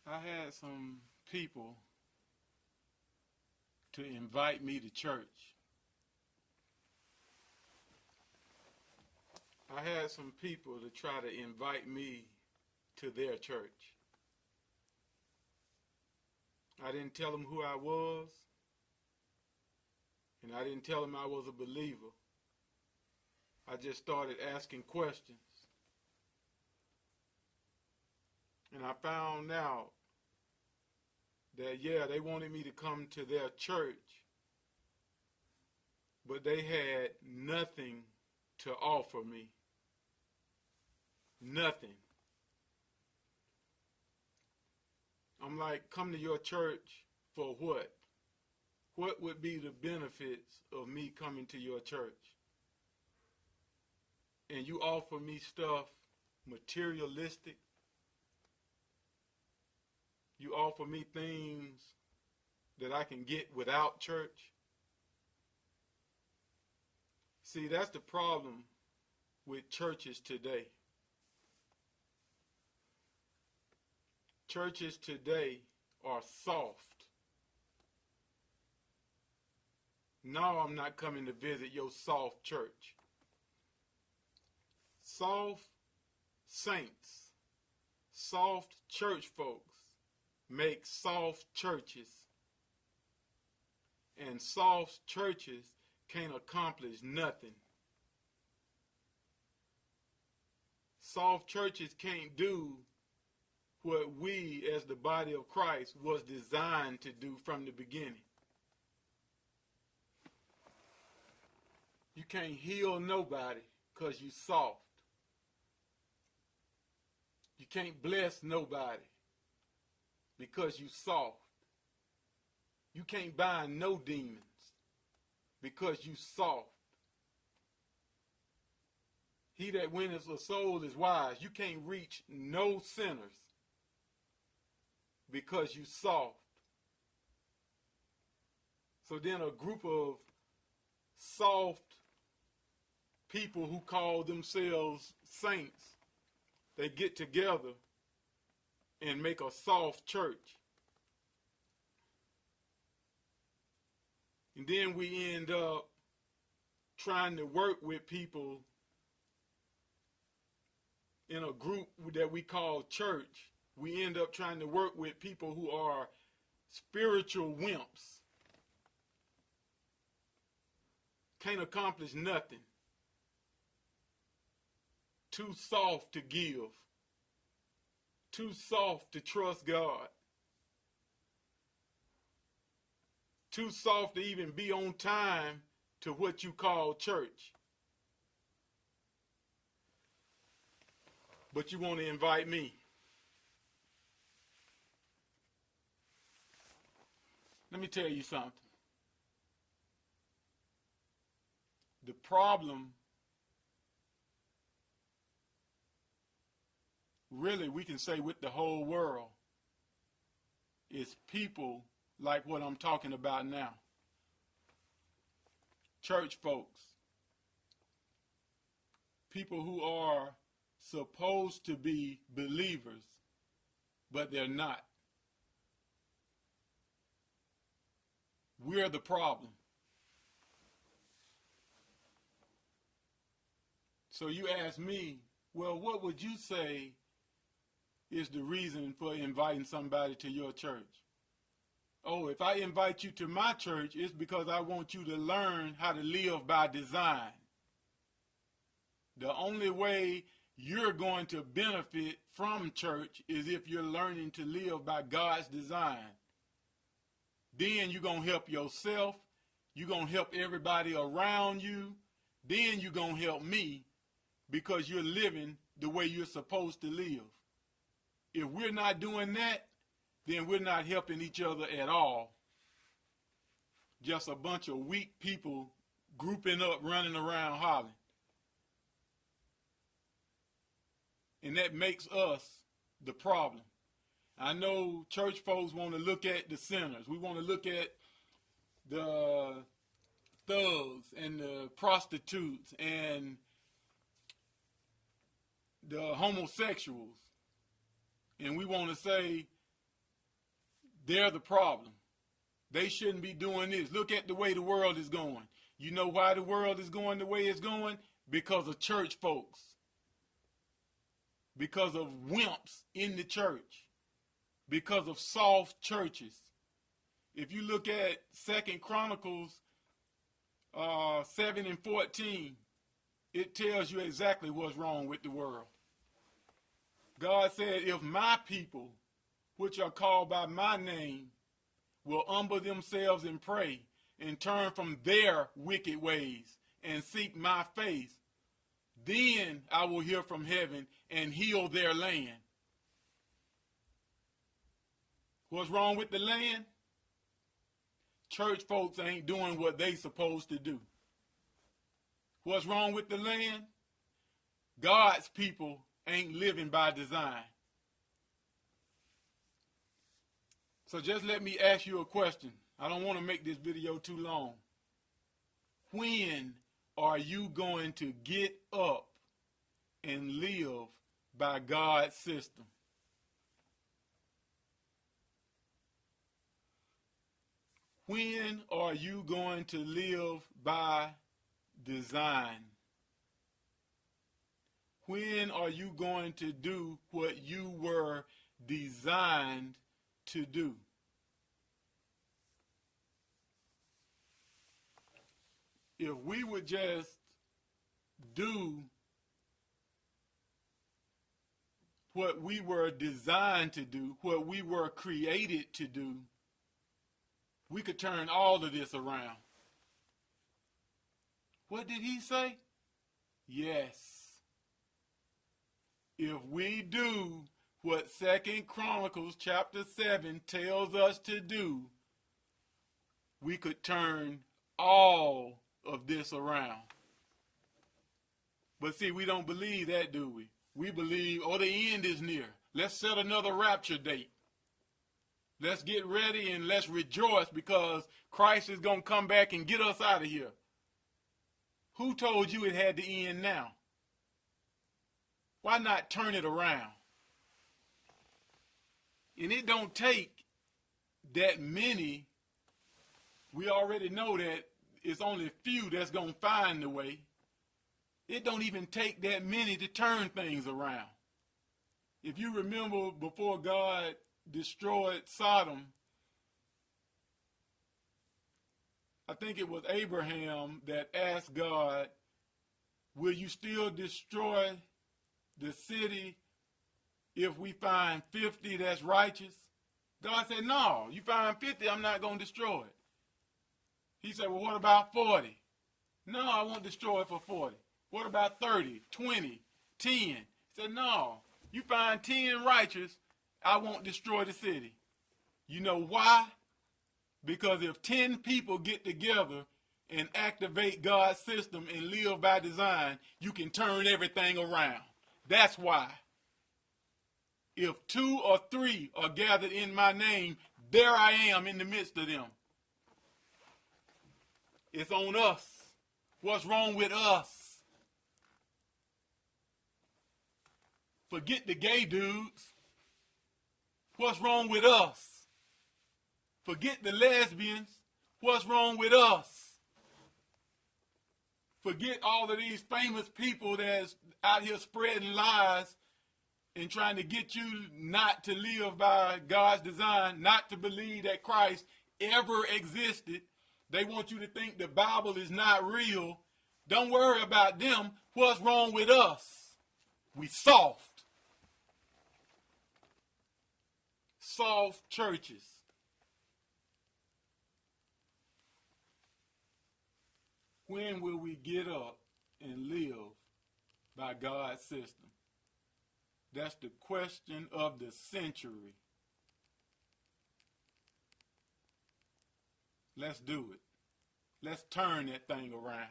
I had some people to invite me to church. I had some people to try to invite me to their church. I didn't tell them who I was, and I didn't tell them I was a believer. I just started asking questions. And I found out that, they wanted me to come to their church, but they had nothing to offer me. Nothing. I'm like, come to your church for what? What would be the benefits of me coming to your church? And you offer me stuff materialistic. You offer me things that I can get without church. See, that's the problem with churches today. Churches today are soft. No, I'm not coming to visit your soft church. Soft saints, soft church folks make soft churches. And soft churches can't accomplish nothing. Soft churches can't do what we as the body of Christ was designed to do from the beginning. You can't heal nobody because you soft. You can't bless nobody because you soft. You can't bind no demons because you soft. He that winneth a soul is wise. You can't reach no sinners because you soft. So then a group of soft people who call themselves saints, they get together and make a soft church. And then we end up trying to work with people in a group that we call church. We end up trying to work with people who are spiritual wimps. Can't accomplish nothing. Too soft to give. Too soft to trust God. Too soft to even be on time to what you call church. But you want to invite me. Let me tell you something. The problem, really, we can say with the whole world, is people like what I'm talking about now. Church folks. People who are supposed to be believers, but they're not. We're the problem. So you ask me, well, what would you say is the reason for inviting somebody to your church? Oh, if I invite you to my church, it's because I want you to learn how to live by design. The only way you're going to benefit from church is if you're learning to live by God's design. Then you're going to help yourself. You're going to help everybody around you. Then you're going to help me because you're living the way you're supposed to live. If we're not doing that, then we're not helping each other at all. Just a bunch of weak people grouping up, running around hollering. And that makes us the problem. I know church folks want to look at the sinners. We want to look at the thugs and the prostitutes and the homosexuals. And we want to say, they're the problem. They shouldn't be doing this. Look at the way the world is going. You know why the world is going the way it's going? Because of church folks. Because of wimps in the church. Because of soft churches. If you look at 2 Chronicles 7 and 14, it tells you exactly what's wrong with the world. God said, if my people, which are called by my name, will humble themselves and pray and turn from their wicked ways and seek my face, then I will hear from heaven and heal their land. What's wrong with the land? Church folks ain't doing what they supposed to do. What's wrong with the land? God's people ain't living by design. So just let me ask you a question. I don't want to make this video too long. When are you going to get up and live by God's system? When are you going to live by design? When are you going to do what you were designed to do? If we would just do what we were designed to do, what we were created to do, we could turn all of this around. What did he say? Yes. If we do what 2 Chronicles chapter 7 tells us to do, we could turn all of this around. But see, we don't believe that, do we? We believe, oh, the end is near. Let's set another rapture date. Let's get ready and let's rejoice because Christ is going to come back and get us out of here. Who told you it had to end now? Why not turn it around? And it don't take that many. We already know that it's only a few that's going to find the way. It don't even take that many to turn things around. If you remember before God destroyed Sodom, I think it was Abraham that asked God, will you still destroy the city if we find 50 that's righteous? God said, no, you find 50, I'm not going to destroy it. He said, well, what about 40? No, I won't destroy it for 40. What about 30, 20, 10? He said, no, you find 10 righteous, I won't destroy the city. You know why? Because if 10 people get together and activate God's system and live by design, you can turn everything around. That's why. If 2 or 3 are gathered in my name, there I am in the midst of them. It's on us. What's wrong with us? Forget the gay dudes. What's wrong with us? Forget the lesbians. What's wrong with us? Forget all of these famous people that's out here spreading lies and trying to get you not to live by God's design, not to believe that Christ ever existed. They want you to think the Bible is not real. Don't worry about them. What's wrong with us? We soft. Soft churches. When will we get up and live by God's system? That's the question of the century. Let's do it. Let's turn that thing around.